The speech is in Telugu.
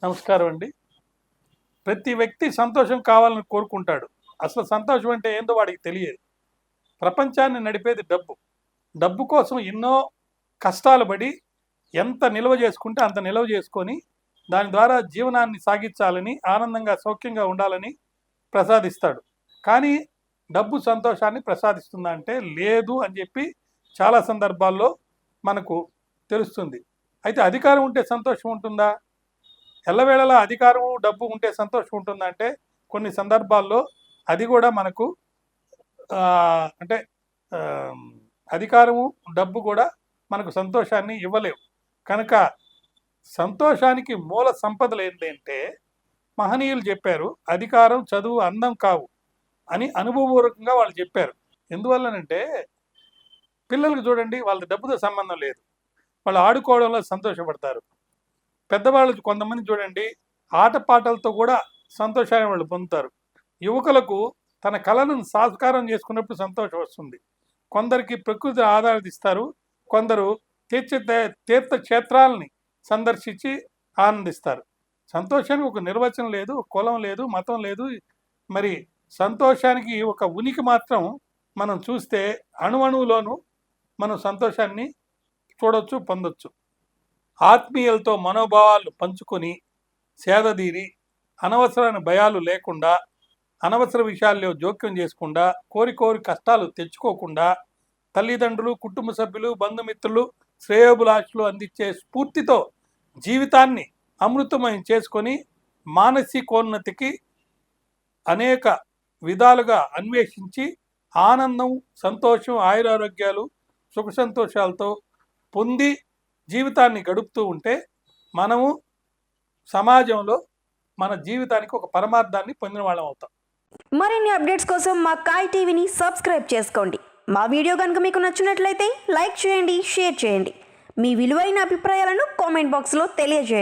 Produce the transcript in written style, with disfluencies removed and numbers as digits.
నమస్కారం అండి. ప్రతి వ్యక్తి సంతోషం కావాలని కోరుకుంటాడు. అసలు సంతోషం అంటే ఏందో వాడికి తెలియదు. ప్రపంచాన్ని నడిపేది డబ్బు. డబ్బు కోసం ఎన్నో కష్టాలు పడి ఎంత నిల్వ చేసుకుంటే అంత నిల్వ చేసుకొని దాని ద్వారా జీవనాన్ని సాగించాలని, ఆనందంగా సౌఖ్యంగా ఉండాలని ప్రసాదిస్తాడు. కానీ డబ్బు సంతోషాన్ని ప్రసాదిస్తుందా అంటే లేదు అని చెప్పి చాలా సందర్భాల్లో మనకు తెలుస్తుంది. అయితే అధికారం ఉంటే సంతోషం ఉంటుందా? ఎల్లవేళలా అధికారము డబ్బు ఉంటే సంతోషం ఉంటుందంటే కొన్ని సందర్భాల్లో అది కూడా మనకు అంటే అధికారము డబ్బు కూడా మనకు సంతోషాన్ని ఇవ్వలేవు. కనుక సంతోషానికి మూల సంపదలు ఏంటంటే మహనీయులు చెప్పారు, అధికారం చదువు అందం కావు అని అనుభవపూర్వకంగా వాళ్ళు చెప్పారు. ఎందువల్లనంటే పిల్లలకు చూడండి, వాళ్ళ డబ్బుతో సంబంధం లేదు, వాళ్ళు ఆడుకోవడంలో సంతోషపడతారు. పెద్దవాళ్ళు కొంతమంది చూడండి, ఆటపాటలతో కూడా సంతోషాన్ని వాళ్ళు పొందుతారు. యువకులకు తన కళలను సాకారం చేసుకున్నప్పుడు సంతోషం వస్తుంది. కొందరికి ప్రకృతి ఆరాధిస్తారు, కొందరు తీర్థక్షేత్రాలని సందర్శించి ఆనందిస్తారు. సంతోషానికి ఒక నిర్వచనం లేదు, కులం లేదు, మతం లేదు. మరి సంతోషానికి ఒక ఉనికి మాత్రం మనం చూస్తే అణువణువులోనూ మనం సంతోషాన్ని చూడొచ్చు, పొందొచ్చు. ఆత్మీయులతో మనోభావాలు పంచుకొని సేదదీరి అనవసరమైన భయాలు లేకుండా, అనవసర విషయాల్లో జోక్యం చేసుకుండా, కోరి కష్టాలు తెచ్చుకోకుండా తల్లిదండ్రులు, కుటుంబ సభ్యులు, బంధుమిత్రులు, శ్రేయోభిలాషులు అందించే స్ఫూర్తితో జీవితాన్ని అమృతమయం చేసుకొని మానసికోన్నతికి అనేక విధాలుగా అన్వేషించి ఆనందం, సంతోషం, ఆయురారోగ్యాలు, సుఖ సంతోషాలతో పొంది జీవితాన్ని గడుపుతూ ఉంటే మనము సమాజంలో మన జీవితానికి ఒక పరమార్థాన్ని పొందిన వాళ్ళం అవుతాం. మరిన్ని అప్డేట్స్ కోసం మా కాయ్ టీవీని సబ్స్క్రైబ్ చేసుకోండి. మా వీడియో కనుక మీకు నచ్చినట్లయితే లైక్ చేయండి, షేర్ చేయండి. మీ విలువైన అభిప్రాయాలను కామెంట్ బాక్స్లో తెలియజేయండి.